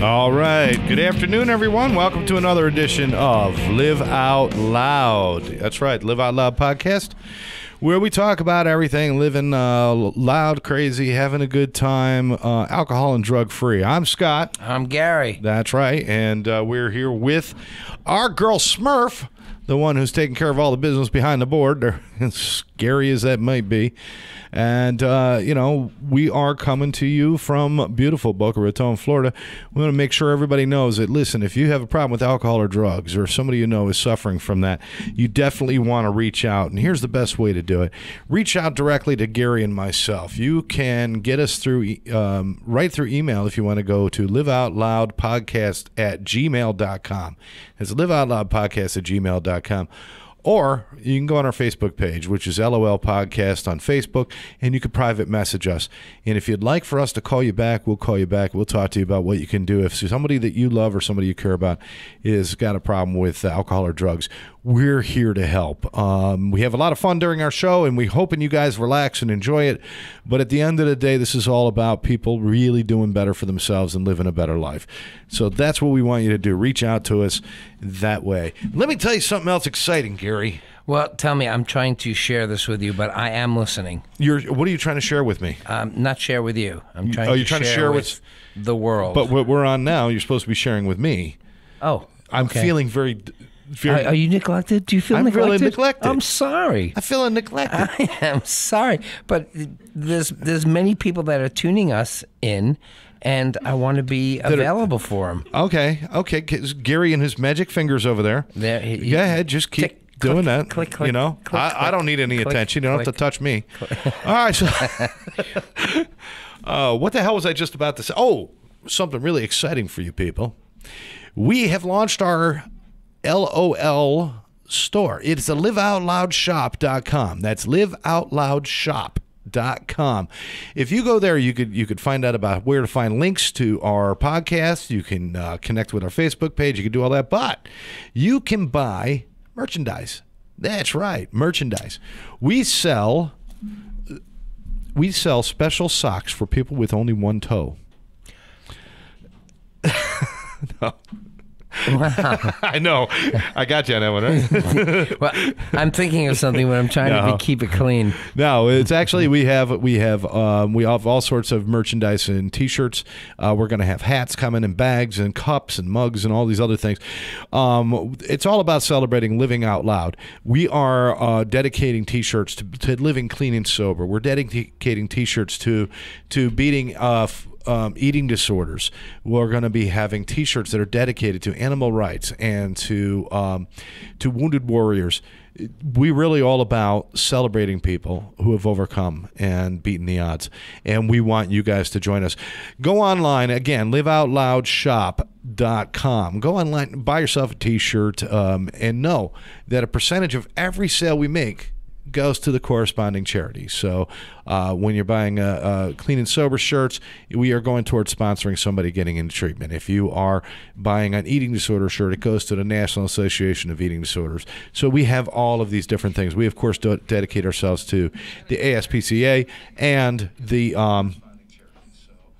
All right. Good afternoon, everyone. Welcome to another edition of Live Out Loud. That's right, Live Out Loud podcast, where we talk about everything, living loud, crazy, having a good time, alcohol and drug free. I'm Scott. I'm Gary. That's right. And we're here with our girl Smurf, the one who's taking care of all the business behind the board, as scary as that might be. And, we are coming to you from beautiful Boca Raton, Florida. We want to make sure everybody knows that, listen, if you have a problem with alcohol or drugs, or somebody you know is suffering from that, you definitely want to reach out. And here's the best way to do it. Reach out directly to Gary and myself. You can get us through right through email if you want to go to liveoutloudpodcast@gmail.com. It's liveoutloudpodcast@gmail.com. Or you can go on our Facebook page, which is LOL Podcast on Facebook, and you can private message us. And if you'd like for us to call you back, we'll call you back. We'll talk to you about what you can do. If somebody that you love or somebody you care about is got a problem with alcohol or drugs, we're here to help. We have a lot of fun during our show, and we're hoping you guys relax and enjoy it. But at the end of the day, this is all about people really doing better for themselves and living a better life. So that's what we want you to do. Reach out to us that way. Let me tell you something else exciting, Gary. Well, tell me, I'm trying to share this with you, but I am listening. What are you trying to share with me? Not share with you. I'm trying you're trying to share with the world. But what we're on now, you're supposed to be sharing with me. Oh, I'm feeling very... Are you neglected? Do you feel neglected? I'm really neglected. I'm sorry. I feel neglected. I am sorry. But there's many people that are tuning us in, and I want to be available for them. Okay. Gary and his magic fingers over there. Go ahead. Just keep doing that. Click, you know, click, I don't need any attention. You don't have to touch me. All right. So, what the hell was I just about to say? Oh, something really exciting for you people. We have launched our LOL store. It's a liveoutloudshop.com. That's liveoutloudshop.com. If you go there, you could find out about where to find links to our podcast. You can connect with our Facebook page. You can do all that, but you can buy merchandise. That's right, merchandise. We sell special socks for people with only one toe. No. Wow. I know. I got you on that one, right? Well, I'm thinking of something, but I'm trying to keep it clean. No, it's actually we have all sorts of merchandise and T-shirts. We're going to have hats coming and bags and cups and mugs and all these other things. It's all about celebrating living out loud. We are dedicating T-shirts to living clean and sober. We're dedicating T-shirts to beating eating disorders. We're going to be having T-shirts that are dedicated to animal rights and to wounded warriors. We're really all about celebrating people who have overcome and beaten the odds, and we want you guys to join us. Go online again, liveoutloudshop.com. Go online, buy yourself a T-shirt, and know that a percentage of every sale we make goes to the corresponding charity. So when you're buying clean and sober shirts, we are going towards sponsoring somebody getting into treatment. If you are buying an eating disorder shirt, it goes to the National Association of Eating Disorders. So we have all of these different things. We, of course, dedicate ourselves to the ASPCA and the...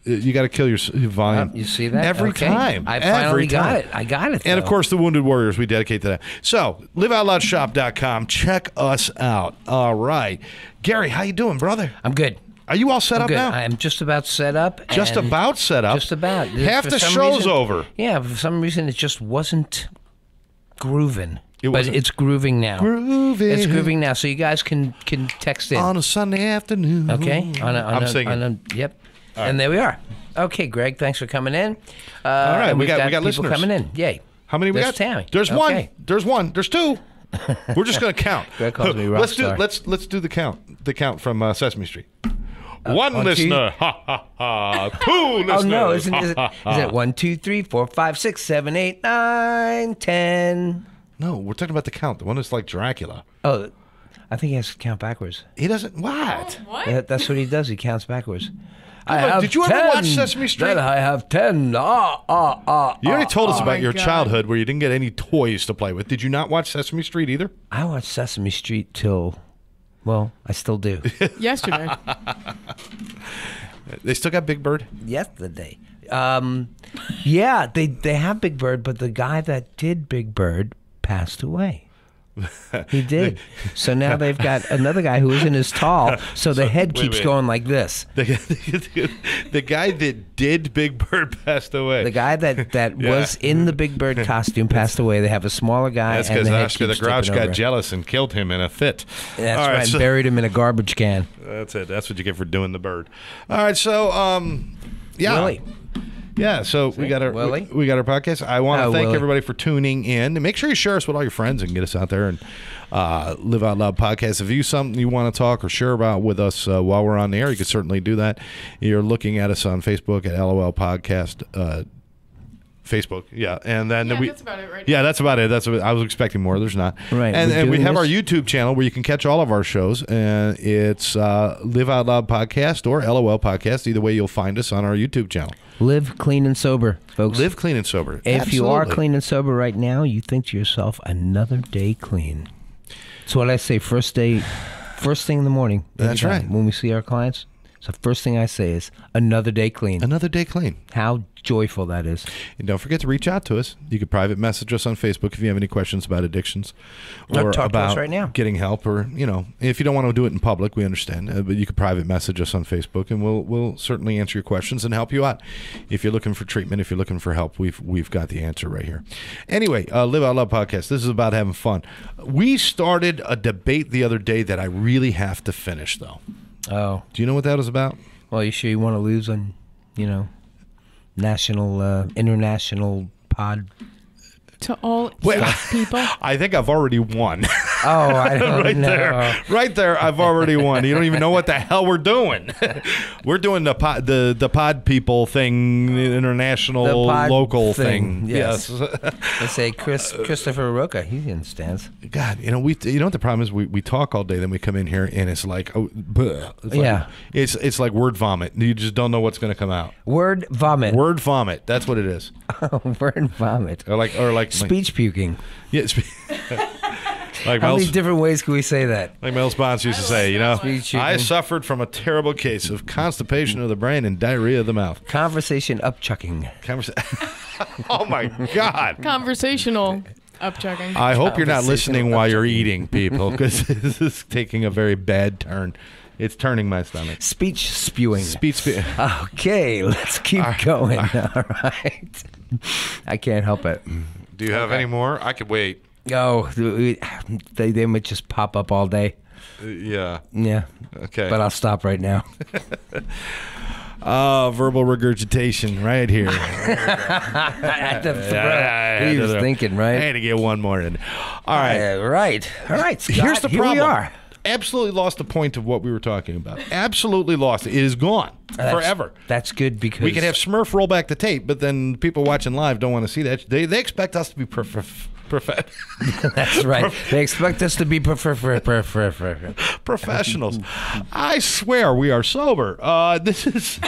you got to kill your volume. You see that? Every time. I finally got it. I got it, though. And, of course, the Wounded Warriors, we dedicate to that. So, liveoutloudshop.com. Check us out. All right. Gary, how you doing, brother? I'm good. Are you all set up now? I am just about set up. Just about set up? Just about. Half the show's over. Yeah, for some reason it just wasn't grooving. But it's grooving now. It's grooving now, so you guys can text in. On a Sunday afternoon. Okay? I'm singing. Yep. Right. And there we are. Okay, Greg, thanks for coming in. All right, we got people listeners coming in. Yay. How many we got? Tammy. There's one. There's one. There's two. We're just going to count. Greg calls me rock star. Let's do the count. The count from Sesame Street. One listener. Ha ha ha. Two listeners. Oh no! Is it 1, 2, 3, 4, 5, 6, 7, 8, 9, 10? No, we're talking about the count. The one that's like Dracula. Oh, I think he has to count backwards. He doesn't. What? What? That's what he does. He counts backwards. Did you ever watch Sesame Street? Then I have 10. You already told us about your childhood where you didn't get any toys to play with. Did you not watch Sesame Street either? I watched Sesame Street till, well, I still do. Yesterday. They still got Big Bird? Yesterday. Yeah, they have Big Bird, but the guy that did Big Bird passed away. He did. So now they've got another guy who isn't as tall, so the head keeps going like this. The guy that did Big Bird passed away. The guy that was in the Big Bird costume passed away. They have a smaller guy. That's because Oscar the Grouch got jealous and killed him in a fit. That's right, and buried him in a garbage can. That's it. That's what you get for doing the bird. All right, so yeah. Willie. Yeah, so we got our podcast. I want to thank everybody for tuning in. And make sure you share us with all your friends and get us out there and Live Out Loud podcast. If you something you want to talk or share about with us while we're on the air, you can certainly do that. You're looking at us on Facebook at LOL Podcast. Facebook, yeah, and then that's about it, right? Yeah, that's about it. That's what I was expecting more. There's not, right? And we have our YouTube channel where you can catch all of our shows, and it's Live Out Loud Podcast or LOL Podcast. Either way, you'll find us on our YouTube channel. Live clean and sober, folks. Live clean and sober. If you are clean and sober right now, you think to yourself, another day clean. That's what I say. First thing in the morning. That's right. When we see our clients, so first thing I say is another day clean. Another day clean. How joyful that is. And don't forget to reach out to us. You could private message us on Facebook if you have any questions about addictions or talk about to us right now. Getting help, or if you don't want to do it in public, we understand. But you could private message us on Facebook, and we'll certainly answer your questions and help you out. If you're looking for treatment, if you're looking for help, we've got the answer right here. Anyway, Live Out Loud Podcast. This is about having fun. We started a debate the other day that I really have to finish, though. Oh. Do you know what that was about? Well, you sure you want to lose on, national, international pod? To all people? I think I've already won. Oh, I don't know. Right there, I've already won. You don't even know what the hell we're doing. We're doing the pod people thing, the international local thing. Yes. They say Christopher Roca. He understands. God, what the problem is? We talk all day, then we come in here and it's like, it's like word vomit. You just don't know what's going to come out. Word vomit. Word vomit. That's what it is. Word vomit. Or like speech puking. Yeah. Like how many different ways can we say that? Like Mel Spence used to say, I suffered from a terrible case of constipation of the brain and diarrhea of the mouth. Conversation upchucking. Oh my God. Conversational upchucking. I hope you're not listening while you're eating, people, because this is taking a very bad turn. It's turning my stomach. Speech spewing. Okay, let's keep going. All right. I can't help it. Do you have any more? I could wait. Oh, they might just pop up all day. Yeah. Yeah. Okay. But I'll stop right now. Verbal regurgitation right here. He was thinking, right? I had to get one more in. All right. Right. All right, Scott. Here's the problem. Here we are. Absolutely lost the point of what we were talking about. Absolutely lost it. It is gone forever. That's good because we could have Smurf roll back the tape, but then people watching live don't want to see that. They expect us to be That's right. They expect us to be professionals. I swear we are sober. This is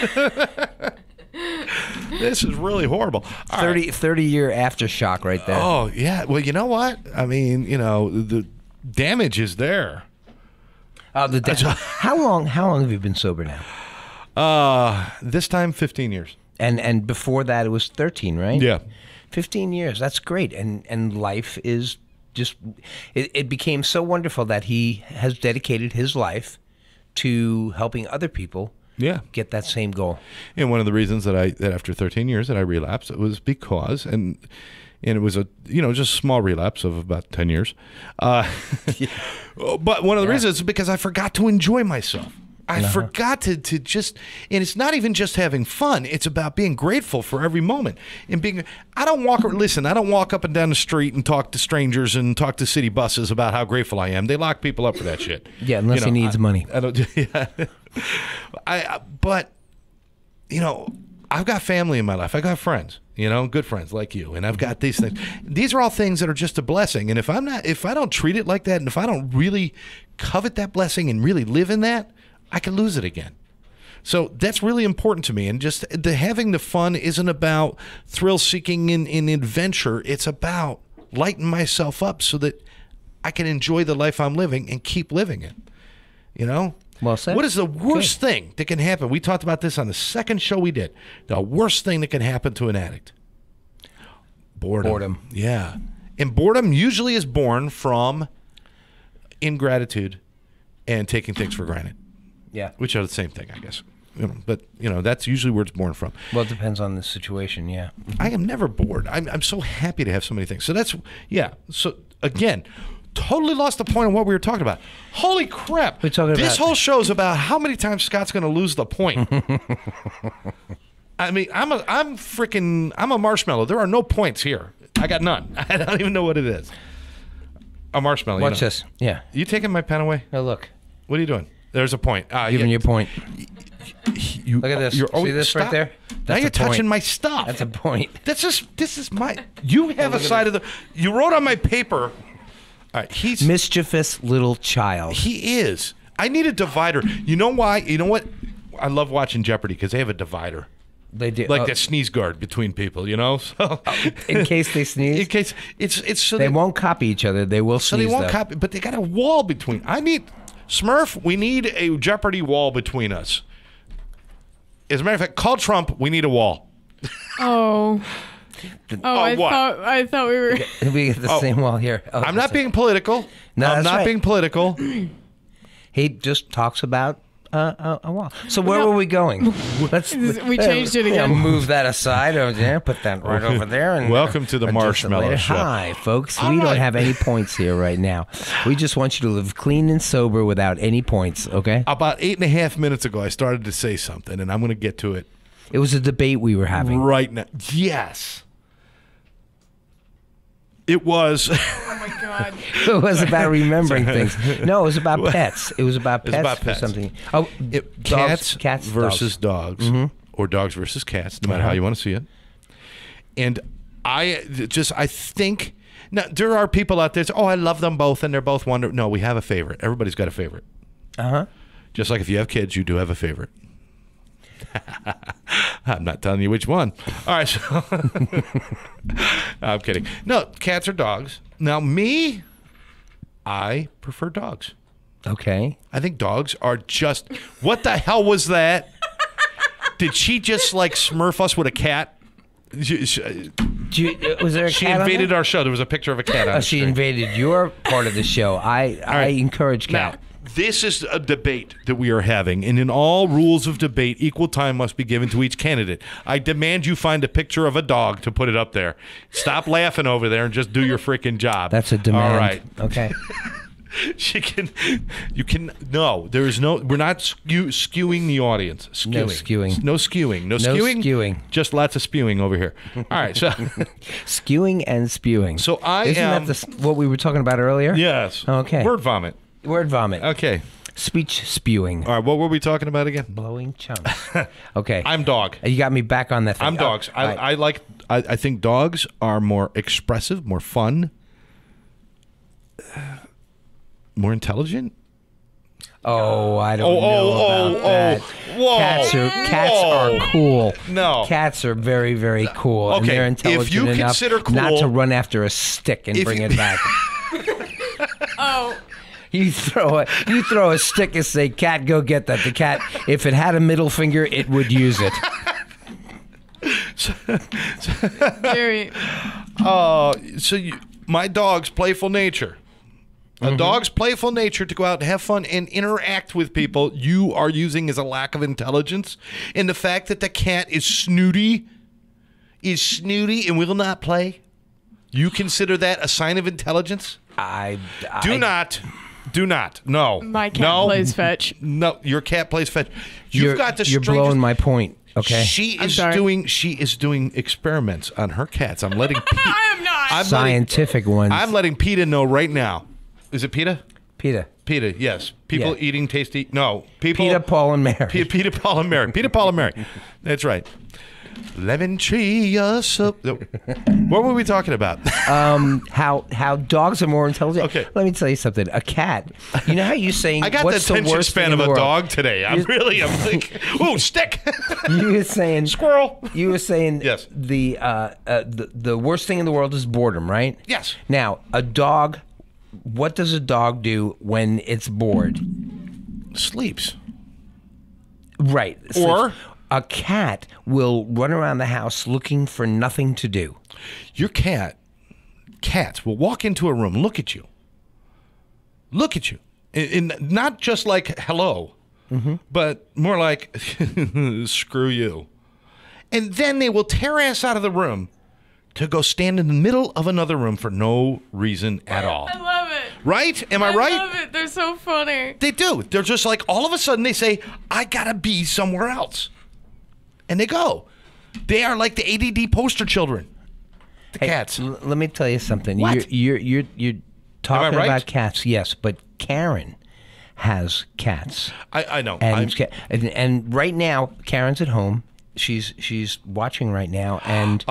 this is really horrible. 30-year aftershock right there. Oh yeah. Well, you know what? I mean, the damage is there. How long have you been sober now? This time 15 years. And before that it was 13, right? Yeah. 15 years. That's great. And life is just it became so wonderful that he has dedicated his life to helping other people get that same goal. And one of the reasons that after 13 years that I relapsed, it was because and it was a just a small relapse of about 10 years. But one of the reasons is because I forgot to enjoy myself. I forgot to just, and it's not even just having fun. It's about being grateful for every moment and being. I don't walk up and down the street and talk to strangers and talk to city buses about how grateful I am. They lock people up for that shit. Yeah, unless he needs money. I don't. Yeah. But I've got family in my life. I got friends. Good friends like you, and I've got these things. These are all things that are just a blessing. And if I don't treat it like that, and if I don't really covet that blessing and really live in that, I can lose it again. So that's really important to me. And just having the fun isn't about thrill seeking in adventure. It's about lighting myself up so that I can enjoy the life I'm living and keep living it. Well said. What is the worst thing that can happen? We talked about this on the second show we did. The worst thing that can happen to an addict. Boredom. Yeah. And boredom usually is born from ingratitude and taking things for granted. Yeah. Which are the same thing, I guess. But that's usually where it's born from. Well, it depends on the situation, yeah. I am never bored. I'm so happy to have so many things. So that's, So, again, totally lost the point of what we were talking about. Holy crap. This whole show is about how many times Scott's going to lose the point. I mean, I'm a marshmallow. There are no points here. I got none. I don't even know what it is. A marshmallow. Watch this. Yeah. You taking my pen away? No, look. What are you doing? There's a point. Giving you a point. Look at this. See this right there? Now you're touching my stuff. That's a point. This is my. You have a side of the. You wrote on my paper. All right, he's mischievous little child. He is. I need a divider. You know why? You know what? I love watching Jeopardy because they have a divider. They do, like that sneeze guard between people, So in case they sneeze, in case it's so they won't copy each other. They will sneeze. So they won't copy, but they got a wall between. I need Smurf. We need a Jeopardy wall between us. As a matter of fact, call Trump. We need a wall. Oh. I thought we were. We get the same wall here. I'm not being political. No, I'm not being political. He just talks about a wall. So where were we going? We changed it again. Move that aside over there. Put that right over there. And welcome to the Marshmallow Show. Hi, folks. We don't have any points here right now. We just want you to live clean and sober without any points. Okay. About 8.5 minutes ago, I started to say something, and I'm going to get to it. It was a debate we were having right now. Yes. It was. Oh my God! It was about remembering things. No, it was about pets. It was about pets or something. Oh, cats versus dogs, or dogs versus cats, no matter how you want to see it. And I think now there are people out there. I love them both, and they're both wonderful. No, we have a favorite. Everybody's got a favorite. Just like if you have kids, you do have a favorite. I'm not telling you which one. All right. So I'm kidding. No, cats or dogs. Now, I prefer dogs. Okay. I think dogs are just... What the hell was that? Did she just, smurf us with a cat? Was there a cat? She invaded our show. There was a picture of a cat on the She screen. invaded your part of the show. I encourage cat. Now, this is a debate that we are having, and in all rules of debate, equal time must be given to each candidate. I demand you find a picture of a dog to put it up there. Stop laughing over there and just do your freaking job. That's a demand. All right. Okay. No, there is no, we're not skewing the audience. No skewing. No skewing. No skewing. Just lots of spewing over here. All right. So skewing and spewing. So Isn't that what we were talking about earlier? Yes. Okay. Word vomit. Okay. Speech spewing. All right, what were we talking about again? Blowing chunks. Okay. I'm dog. You got me back on that thing. I'm dogs. I think dogs are more expressive, more fun, more intelligent. Oh, I don't know about that. Whoa. Cats are cool. No. Cats are very, very cool. Okay. And they're intelligent if you enough consider cool, not to run after a stick and bring it back. Oh. You throw a stick and say, "Cat, go get that." The cat, if it had a middle finger, it would use it. Very. My dog's playful nature. A dog's playful nature to go out and have fun and interact with people, you are using as a lack of intelligence. And the fact that the cat is snooty and will not play, you consider that a sign of intelligence? Do not. No. My cat plays fetch. No, your cat plays fetch. You're blowing my point. Okay. She is doing experiments on her cats. I'm letting I am not. Scientific ones. I'm letting PETA know right now. Is it PETA? PETA, yes. People eating tasty. No, people. PETA, Paul, and Mary. PETA, Paul, and Mary. PETA, Paul, and Mary. That's right. Lemon tree, what were we talking about? How dogs are more intelligent. Okay. Let me tell you something. A cat. You know how you're saying I got what's the attention span of a dog today. I'm like, ooh, stick. You were saying squirrel. You were saying yes. The worst thing in the world is boredom, right? Yes. Now, a dog. What does a dog do when it's bored? sleeps. Right. Or a cat will run around the house looking for nothing to do. Your cats will walk into a room, look at you, and not just like hello, but more like screw you. And then they will tear ass out of the room to go stand in the middle of another room for no reason at all. I love it. Right? Am I right? I love it. They're so funny. They do. They're just like, all of a sudden they say, I gotta be somewhere else. And they go. They are like the ADD poster children. The cats. Let me tell you something. What? You're talking right? about cats, yes, but Karen has cats. I know. And right now, Karen's at home. She's watching right now, and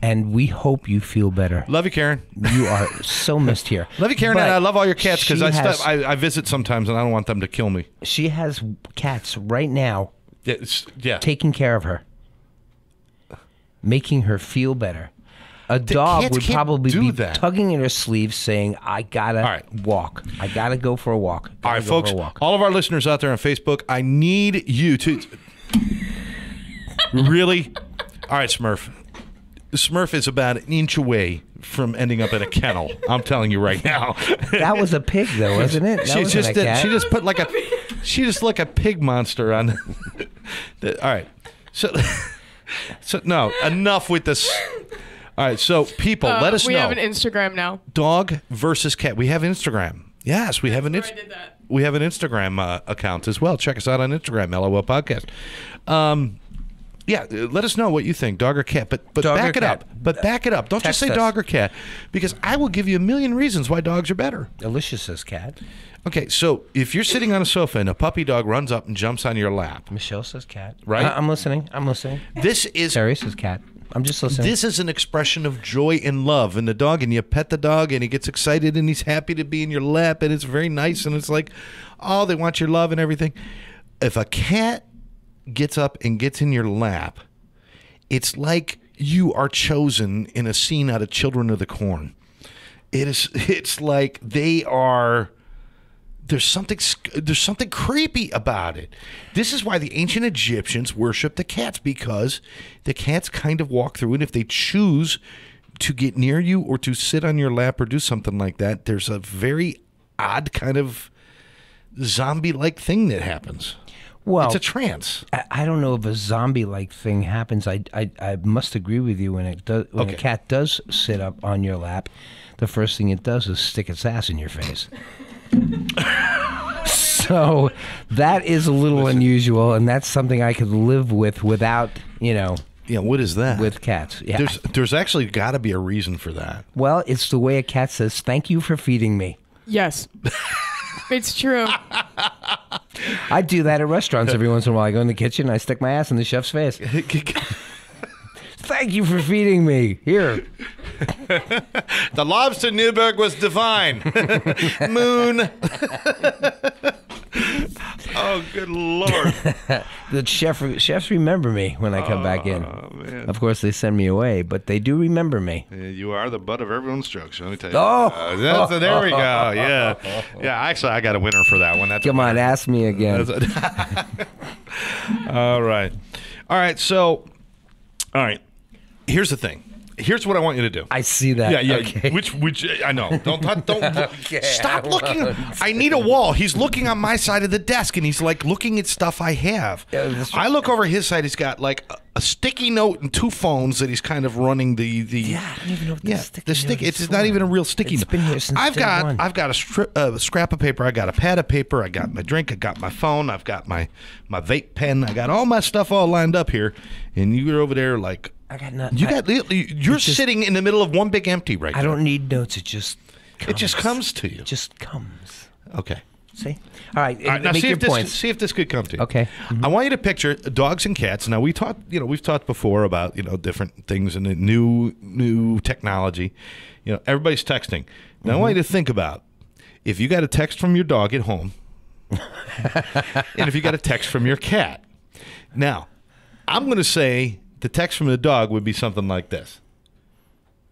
and we hope you feel better. Love you, Karen. You are so missed here. Love you, Karen, But and I love all your cats because she I visit sometimes and I don't want them to kill me. She has cats right now Yeah. taking care of her, making her feel better. A The dog cats would can't probably do be that. tugging at her sleeve saying, I gotta right. walk. I gotta go for a walk. All right, folks, all of our listeners out there on Facebook, I need you to... Really? All right, Smurf. Smurf is about an inch away from ending up in a kennel. I'm telling you right now. That was a pig, though, wasn't it? She just put like a pig monster on. All right, so no, enough with this. All right, so people, let us know. We have an Instagram now. Dog versus cat. We have Instagram. Yes, we have an. I did that. We have an Instagram account as well. Check us out on Instagram, LOL Podcast. Yeah, let us know what you think, dog or cat. But back it up. But back it up. Don't just say dog or cat, because I will give you a million reasons why dogs are better. Alicia says cat. Okay, so if you're sitting on a sofa and a puppy dog runs up and jumps on your lap, Michelle says cat. Right? I'm listening. This is Terry says cat. I'm just listening. This is an expression of joy and love in the dog, and you pet the dog, and he gets excited, and he's happy to be in your lap, and it's very nice, and it's like, oh, they want your love and everything. If a cat gets up and gets in your lap, it's like you are chosen in a scene out of Children of the Corn. It's like they are. There's something creepy about it. This is why the ancient Egyptians worshipped the cats, because the cats kind of walk through, and if they choose to get near you or to sit on your lap or do something like that, there's a very odd kind of zombie-like thing that happens. Well, it's a trance. I don't know if a zombie-like thing happens. I must agree with you when a cat does sit up on your lap. The first thing it does is stick its ass in your face. So that is a little unusual, and that's something I could live with without, Yeah, what is that? with cats. Yeah. There's actually got to be a reason for that. Well, it's the way a cat says, "Thank you for feeding me." Yes. It's true. I do that at restaurants every once in a while. I go in the kitchen, I stick my ass in the chef's face. Thank you for feeding me. Here. The lobster Newberg was divine. Moon. Oh, good Lord. The chefs remember me when I come back in. Man. Of course, they send me away, but they do remember me. Yeah, you are the butt of everyone's jokes, let me tell you. Oh! There we go. Yeah. Yeah, actually, I got a winner for that one. Come on, ask me again. All right. All right. Here's the thing. Here's what I want you to do. I see that. Yeah. Okay. Which I know. Don't Okay, stop looking. I need a wall. He's looking on my side of the desk, and he's like looking at stuff I have. Yeah, I look over his side. He's got like a sticky note and two phones that he's kind of running the. Yeah, I don't even know what the sticky. It's not even a real sticky note. It's been here since I've day got one. a scrap of paper. I got a pad of paper. I got my drink. I got my phone. I've got my vape pen. I got all my stuff all lined up here, and you're over there like. I got nothing. You're sitting in the middle of one big empty right now. I don't need notes. It just comes. It just comes to you. It just comes. Okay. See? All right. Now make see your if points. see if this could come to you. Okay. I want you to picture dogs and cats. Now we've talked before about different things and the new technology. Everybody's texting. Now I want you to think about if you got a text from your dog at home, and if you got a text from your cat. Now, I'm going to say. The text from the dog would be something like this.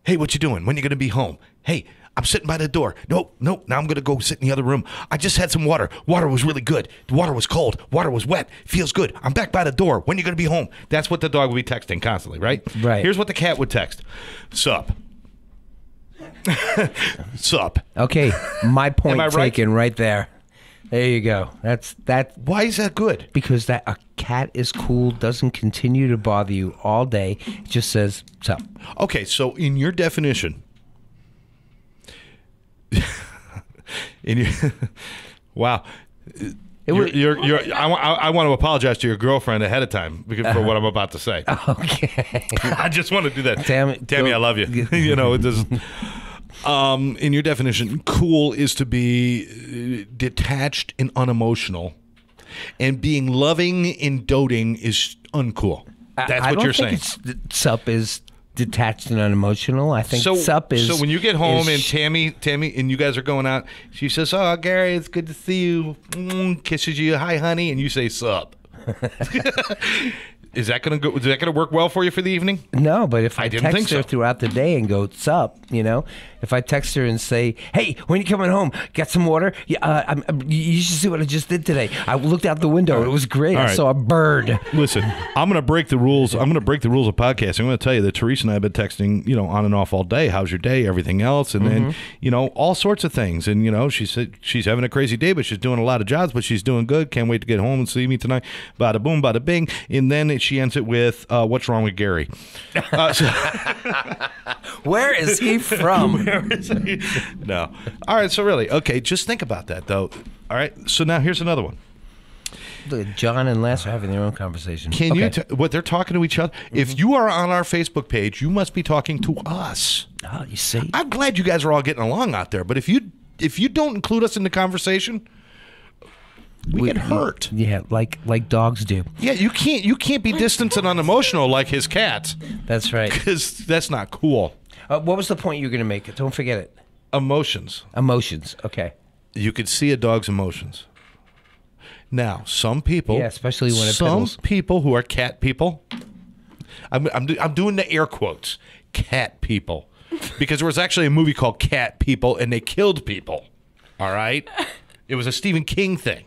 Hey, what you doing? When you going to be home? Hey, I'm sitting by the door. Nope. Now I'm going to go sit in the other room. I just had some water. Water was really good. The water was cold. Water was wet. Feels good. I'm back by the door. When are you going to be home? That's what the dog would be texting constantly, right? Right. Here's what the cat would text. Sup. Sup. Okay, my point Am I right? taken right there. There you go. That's that. Why is that good? Because that a cat is cool, doesn't continue to bother you all day. It just says so. Okay, so in your definition, wow. I want to apologize to your girlfriend ahead of time for what I'm about to say. Okay. I just want to do that. Damn it. Tammy, I love you. You know, it does. In your definition, cool is to be detached and unemotional, and being loving and doting is uncool. That's what you're saying. Sup is detached and unemotional. I think sup is. So when you get home and Tammy, and you guys are going out, she says, "Oh, Gary, it's good to see you." Kisses you, "Hi, honey," and you say, "Sup." Is that gonna work well for you for the evening? No, but if I didn't think text her so. throughout the day and go, "Sup," you know, if I text her and say, "Hey, when you coming home? Got some water? Yeah, you should see what I just did today. I looked out the window. It was great. All I right. saw a bird." Listen, I'm going to break the rules. I'm going to break the rules of podcasting. I'm going to tell you that Teresa and I have been texting, on and off all day. How's your day? Everything else. And then, all sorts of things. And, she said she's having a crazy day, but she's doing a lot of jobs, but she's doing good. Can't wait to get home and see me tonight. Bada boom, bada bing. And then she ends it with, what's wrong with Gary? Where is he from? No. All right. So really, okay, just think about that, though. All right. So now here's another one. Look, John and Les are having their own conversation. Can you? What they're talking to each other? If you are on our Facebook page, you must be talking to us. Oh, you see? I'm glad you guys are all getting along out there. But if you don't include us in the conversation, we get hurt. Yeah, like dogs do. Yeah, you can't be distant and unemotional like his cats. That's right. Because that's not cool. What was the point you were going to make? Don't forget it. Emotions. Emotions. Okay. You could see a dog's emotions. Now, some people, yeah, especially when it some piddles. people who are cat people, I'm doing the air quotes, cat people, because there was actually a movie called Cat People, and they killed people. All right, it was a Stephen King thing.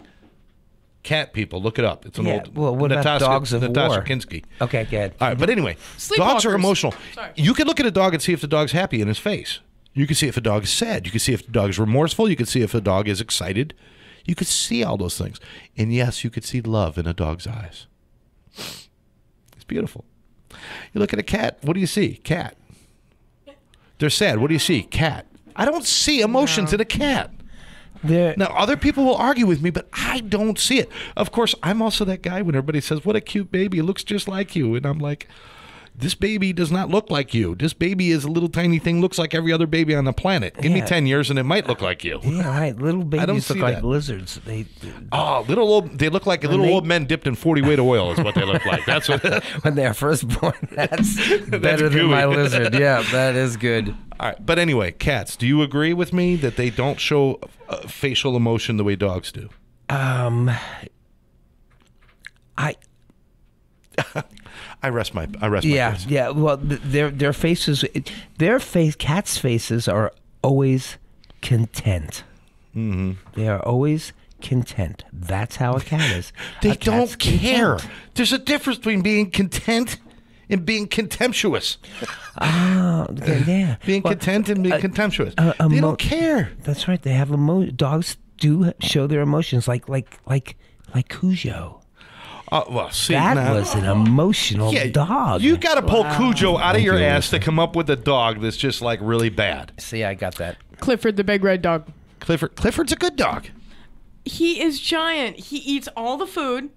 Cat People, look it up. It's an old. Well, what about Dogs of Natasha War? Kinski. Okay, good. All right, but anyway, dogs are Sleepwalkers. emotional. Sorry. You can look at a dog and see if the dog's happy in his face. You can see if a dog is sad. You can see if the dog is remorseful. You can see if a dog is excited. You could see all those things. And yes, you could see love in a dog's eyes. It's beautiful. You look at a cat, what do you see? Cat. They're sad. What do you see? Cat. I don't see emotions in a cat. Now, other people will argue with me, but I don't see it. Of course, I'm also that guy when everybody says, "What a cute baby. It looks just like you." And I'm like, this baby does not look like you. This baby is a little tiny thing, looks like every other baby on the planet. Give me 10 years and it might look like you. Yeah, right. Little babies look like lizards. They look like old men dipped in 40 weight of oil is what they look like. That's what. When they're first born, that's better than my lizard. Yeah, that is good. All right, but anyway, cats. Do you agree with me that they don't show facial emotion the way dogs do? I rest my case. Yeah. Well, their faces, cats' faces are always content. Mm-hmm. They are always content. That's how a cat is. They don't care. There's a difference between being content and being contemptuous. Oh, yeah. Being content and being contemptuous. They don't care. That's right. They have dogs do show their emotions, like Cujo. See, that was an emotional dog. You got to pull Cujo out of your ass to come up with a dog that's just like really bad. See, I got that. Clifford the big red dog. Clifford's a good dog. He is giant. He eats all the food.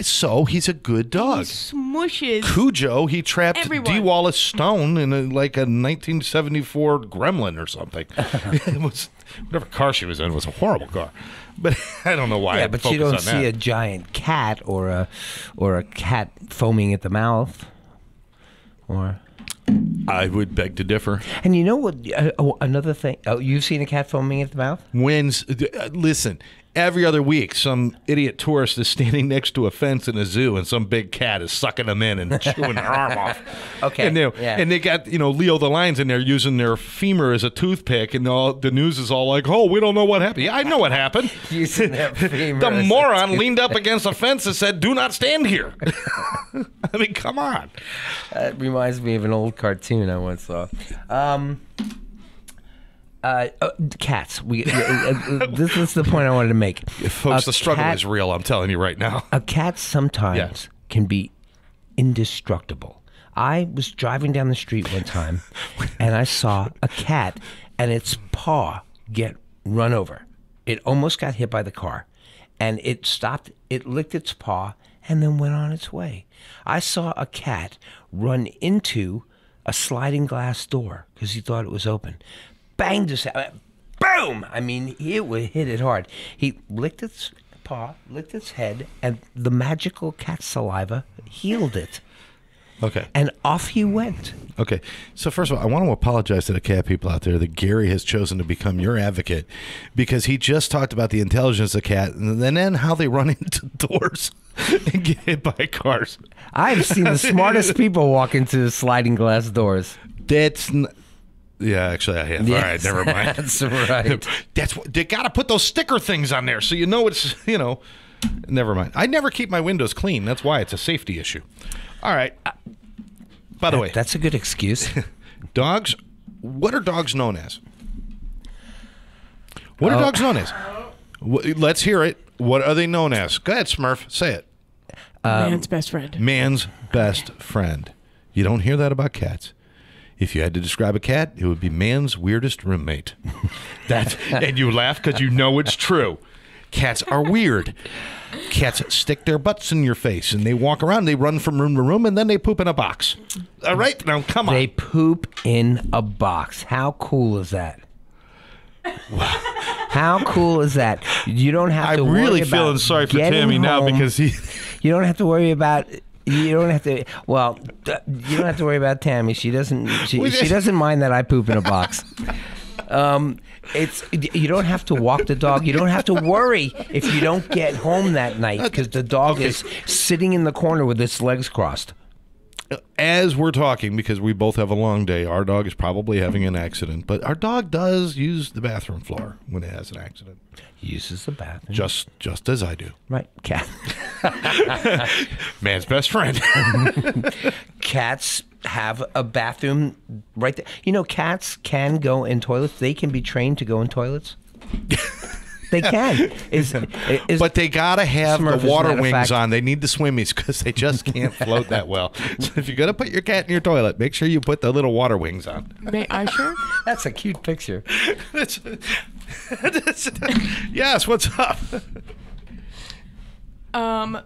So he's a good dog. He smushes. Cujo, he trapped everyone. D. Wallace Stone in a 1974 Gremlin or something. It was whatever car she was in was a horrible car, but I don't know why. Yeah, but you don't see a giant cat or a cat foaming at the mouth, or. I would beg to differ. And you know what? Another thing. Oh, you've seen a cat foaming at the mouth? Listen, every other week, some idiot tourist is standing next to a fence in a zoo, and some big cat is sucking them in and chewing their arm off. Okay. And they got Leo the lions in there using their femur as a toothpick, and the news is all like, "Oh, we don't know what happened." Yeah, I know what happened. Using their femur. The moron leaned up against a fence and said, "Do not stand here." I mean, come on. It reminds me of an old cartoon I once saw. Cats. This is the point I wanted to make. Folks, the struggle is real, I'm telling you right now. A cat sometimes can be indestructible. I was driving down the street one time, and I saw a cat and its paw get run over. It almost got hit by the car, and it stopped. It licked its paw and then went on its way. I saw a cat run into a sliding glass door because he thought it was open. Banged his head. Boom! I mean, it would hit it hard. He licked its paw, licked its head, and the magical cat saliva healed it. Okay. And off he went. Okay. So first of all, I want to apologize to the cat people out there that Gary has chosen to become your advocate, because he just talked about the intelligence of cat and then how they run into doors and get hit by cars. I've seen the smartest people walk into sliding glass doors. Yeah, actually, I have. Yes, all right, never mind. That's right. That's what they got to put those sticker things on there, so it's Never mind. I never keep my windows clean. That's why it's a safety issue. All right. By the way, that's a good excuse. Dogs. What are dogs known as? What are dogs known as? Let's hear it. What are they known as? Go ahead, Smurf. Say it. Man's best friend. Man's best friend. You don't hear that about cats. If you had to describe a cat, it would be man's weirdest roommate. And you laugh because you know it's true. Cats are weird. Cats stick their butts in your face, and they walk around. They run from room to room, and then they poop in a box. All right? Now, come on. They poop in a box. How cool is that? How cool is that? You don't have to worry about I'm really feeling sorry for Tammy now because he... You don't have to worry about... You don't have to. Well, you don't have to worry about Tammy. She doesn't. She doesn't mind that I poop in a box. You don't have to walk the dog. You don't have to worry if you don't get home that night because the dog is sitting in the corner with its legs crossed. As we're talking, because we both have a long day, our dog is probably having an accident. But our dog does use the bathroom floor when it has an accident. He uses the bathroom. Just as I do. Right, cat. Man's best friend. Cats have a bathroom right there. Cats can go in toilets. They can be trained to go in toilets. They can. But they got to have Smurf, the water wings on. They need the swimmies because they just can't float that well. So if you're going to put your cat in your toilet, make sure you put the little water wings on. May I sure? That's a cute picture. Yes, what's up? One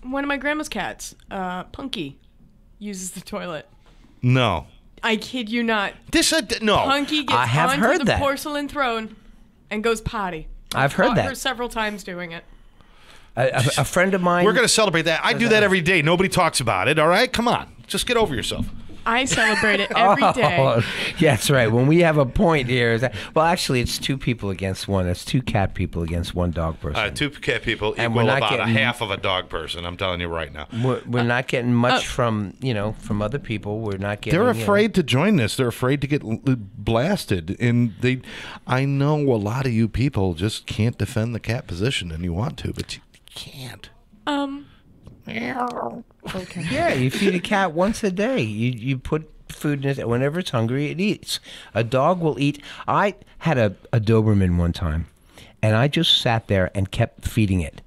of my grandma's cats, Punky, uses the toilet. No. I kid you not. No. Punky gets onto the porcelain throne and goes potty. I've heard that. Her several times doing it. A friend of mine... We're going to celebrate that. I do that every day. Nobody talks about it, all right? Come on. Just get over yourself. I celebrate it every day. Yeah, that's right. When we have a point here, well, actually, it's two people against one. It's two cat people against one dog person. Two cat people equal about a half of a dog person. I'm telling you right now. We're not getting much from other people. We're not getting. They're afraid to join this. They're afraid to get blasted, and I know a lot of you people just can't defend the cat position, and you want to, but you can't. Okay. Yeah, you feed a cat once a day. You put food in it. Whenever it's hungry, it eats. A dog will eat. I had a Doberman one time, and I just sat there and kept feeding it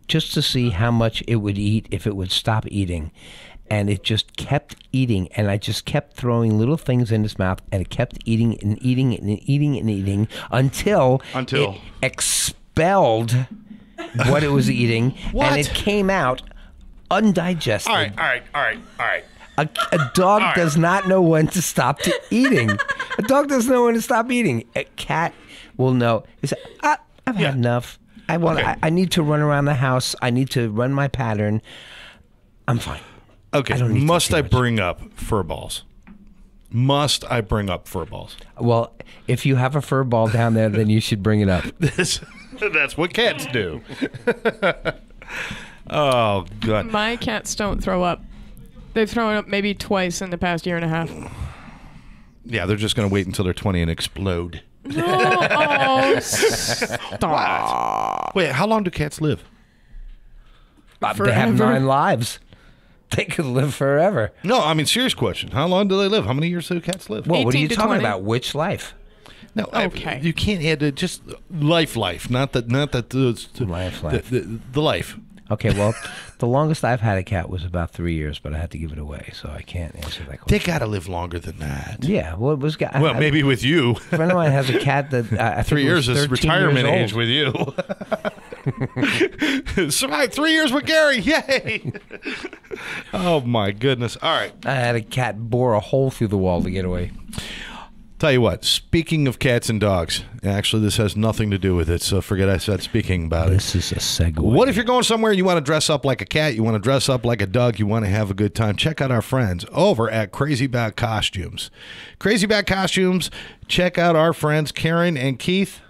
just to see how much it would eat if it would stop eating. And it just kept eating, and I just kept throwing little things in its mouth, and it kept eating and eating and eating and eating until it expelled what it was eating, and it came out undigested. All right. A dog does not know when to stop eating. A dog doesn't know when to stop eating. A cat will know. I've had enough. I need to run around the house. I need to run my pattern. I'm fine. Okay. Must I bring up fur balls? Must I bring up fur balls? Well, if you have a fur ball down there, then you should bring it up. That's what cats do. Oh, God. My cats don't throw up. They've thrown up maybe twice in the past year and a half. Yeah, they're just going to wait until they're 20 and explode. No. Oh, stop. Wait, how long do cats live? They have 9 lives. They could live forever. No, I mean, serious question. How long do they live? How many years do cats live? Well, what are you 18 to talking 20. about? Which life? No, Okay. you can't add just life, not that Life. the life. Okay, well, the longest I've had a cat was about 3 years, but I had to give it away, so I can't answer that question. They got to live longer than that. Yeah, well, it was. Well, maybe with you. A friend of mine has a cat that I think 3 years was is 13 retirement years age old. with you. Survived 3 years with Gary. Yay! Oh my goodness! All right. I had a cat bore a hole through the wall to get away. Tell you what. Speaking of cats and dogs, actually, this has nothing to do with it. So forget I said speaking about it. This is a segue. What if you're going somewhere, you want to dress up like a cat, you want to dress up like a dog, you want to have a good time? Check out our friends over at Crazy Bat Costumes. Crazy Bat Costumes, check out our friends Karen and Keith.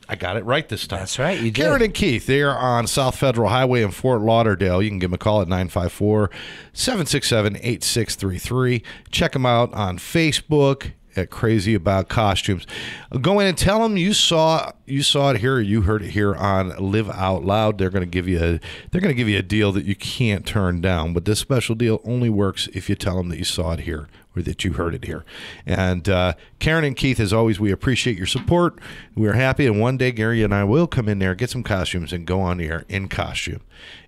I got it right this time. That's right, you did. Karen and Keith, they are on South Federal Highway in Fort Lauderdale. You can give them a call at 954-767-8633. Check them out on Facebook at Crazy About Costumes. Go in and tell them you saw it here, or you heard it here on Live Out Loud. They're going to give you a deal that you can't turn down. But this special deal only works if you tell them that you saw it here or that you heard it here. And Karen and Keith, as always, we appreciate your support. We're happy, and one day Gary and I will come in there, get some costumes, and go on the air in costume.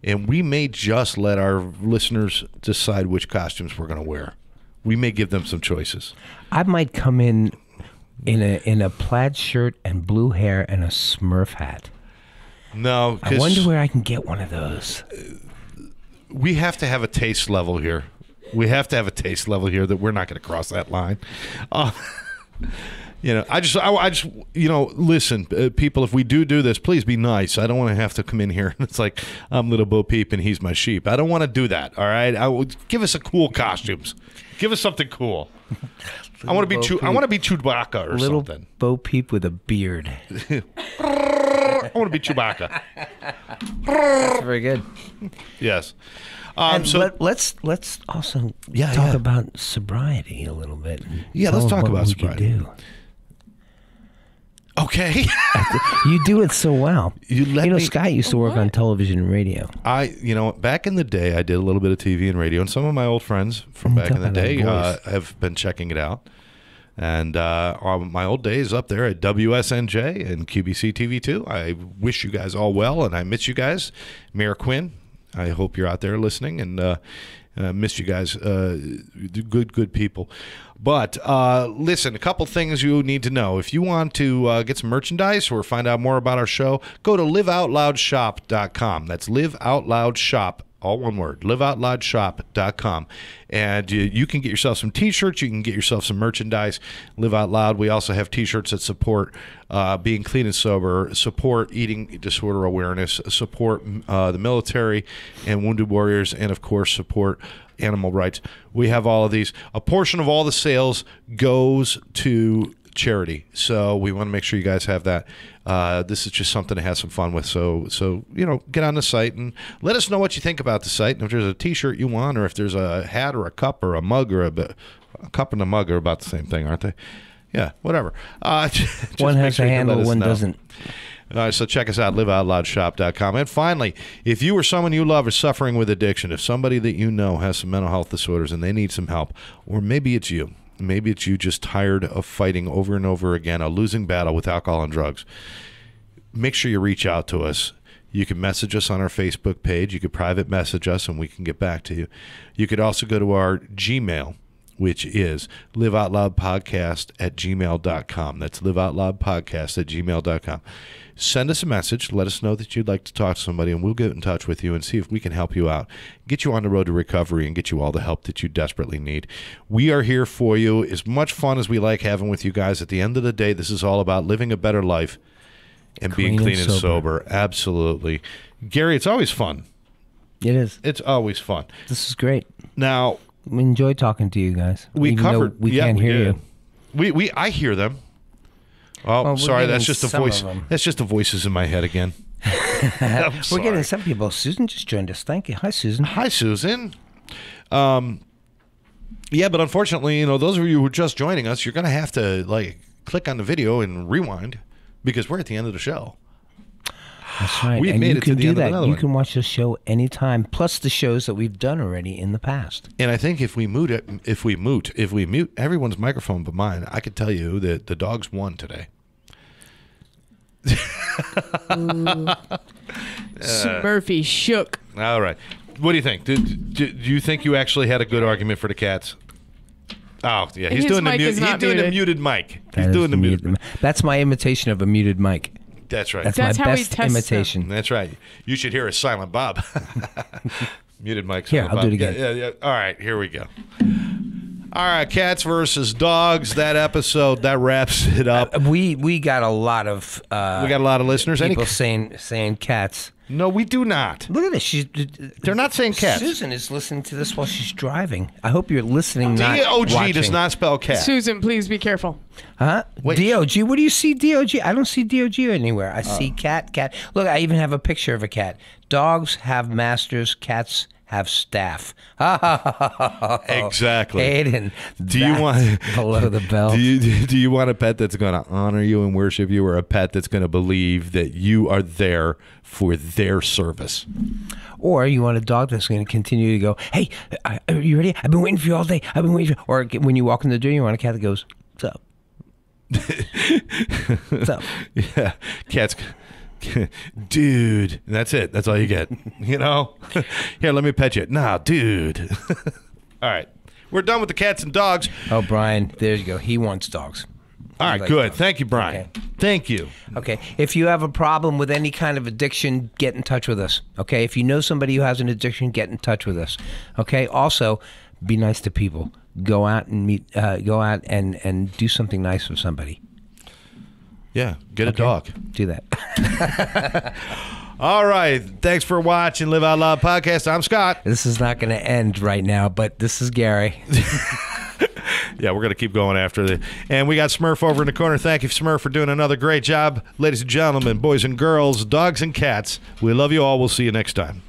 And we may just let our listeners decide which costumes we're going to wear. We may give them some choices. I might come in a plaid shirt and blue hair and a Smurf hat. No, I wonder where I can get one of those. We have to have a taste level here. That we're not going to cross that line. I just, listen, people, if we do this, please be nice. I don't want to have to come in here and it's like, I'm Little Bo Peep and he's my sheep. I don't want to do that, all right? Give us a cool costumes. Give us something cool. I want to be Chewbacca or Little something. Bo Peep with a beard. I want to be Chewbacca. That's very good. Yes. So let's also talk about sobriety a little bit. Yeah, let's talk about sobriety. Do. Okay. You do it so well. Scott used to work on television and radio. Back in the day, I did a little bit of TV and radio, and some of my old friends from back in the day have been checking it out. And my old days up there at WSNJ and QBC TV2, I wish you guys all well, and I miss you guys. Mayor Quinn, I hope you're out there listening, and miss you guys. Good people. But listen, a couple things you need to know. If you want to get some merchandise or find out more about our show, go to liveoutloudshop.com. That's liveoutloudshop, all one word, liveoutloudshop.com. And you can get yourself some T-shirts. You can get yourself some merchandise. Live Out Loud. We also have T-shirts that support being clean and sober, support eating disorder awareness, support the military and wounded warriors, and, of course, support animal rights. We have all of these. A portion of all the sales goes to charity, so we want to make sure you guys have that. This is just something to have some fun with. So get on the site and let us know what you think about the site. And if there's a T-shirt you want, or if there's a hat or a cup or a mug or a cup and a mug are about the same thing, aren't they? Yeah, whatever. One has a handle, one doesn't. All right, so check us out, liveoutloudshop.com. And finally, if you or someone you love is suffering with addiction, if somebody that you know has some mental health disorders and they need some help, or maybe it's you just tired of fighting over and over again a losing battle with alcohol and drugs, make sure you reach out to us. You can message us on our Facebook page. You could private message us, and we can get back to you. You could also go to our Gmail, which is liveoutloudpodcast@gmail.com. That's liveoutloudpodcast@gmail.com. Send us a message. Let us know that you'd like to talk to somebody, and we'll get in touch with you and see if we can help you out, get you on the road to recovery, and get you all the help that you desperately need. We are here for you. As much fun as we like having with you guys, at the end of the day, this is all about living a better life and being clean and sober. Absolutely. Gary, it's always fun. It is. It's always fun. This is great. Now, we enjoy talking to you guys. We can't hear you. I hear them. Oh, sorry, that's just the voice. That's just the voices in my head again. We're getting some people. Susan just joined us. Thank you. Hi, Susan. Hi, Susan. Yeah, but unfortunately, those of you who are just joining us, you're going to have to click on the video and rewind because we're at the end of the show. That's right. We've made it to the end of another You one. can watch the show anytime, plus the shows that we've done already in the past. And I think if we mute everyone's microphone but mine, I could tell you that the dogs won today. Murphy shook. All right. What do you think? Do you think you actually had a good argument for the cats? Oh, yeah. He's doing the muted mic. He's doing the muted. That's my imitation of a muted mic. That's right. That's how my he best tests imitation. them. That's right. You should hear a silent Bob. Muted mic. Here, I'll do it again. Yeah. All right. Here we go. All right. Cats versus dogs. That episode, that wraps it up. We got a lot of We got a lot of listeners. people saying cats. No, we do not. Look at this. They're not saying cats. Susan is listening to this while she's driving. I hope you're listening, not D-O-G watching. does not spell cat. Susan, please be careful. Huh? Wait. D-O-G? What do you see D-O-G? I don't see D-O-G anywhere. I see cat. Look, I even have a picture of a cat. Dogs have masters. Cats have staff. Exactly. Aiden, Do you want below the belt? Do you want a pet that's going to honor you and worship you, or a pet that's going to believe that you are there for their service? Or you want a dog that's going to continue to go, hey, are you ready? I've been waiting for you all day. I've been waiting for you. Or when you walk in the door, you want a cat that goes, what's up? What's up? Yeah, cats. Dude, that's it. That's all you get. Here, let me pet you. Nah, dude. All right, we're done with the cats and dogs. Oh, Brian, there you go. He wants dogs. All right, good. Thank you, Brian. Okay. Thank you. Okay. If you have a problem with any kind of addiction, get in touch with us. Okay. If you know somebody who has an addiction, get in touch with us. Okay. Also, be nice to people. Go out and meet. Go out and do something nice for somebody. Yeah, get a dog. Do that. All right. Thanks for watching Live Out Loud Podcast. I'm Scott. This is not going to end right now, but this is Gary. Yeah, we're going to keep going after it. And we got Smurf over in the corner. Thank you, Smurf, for doing another great job. Ladies and gentlemen, boys and girls, dogs and cats, we love you all. We'll see you next time.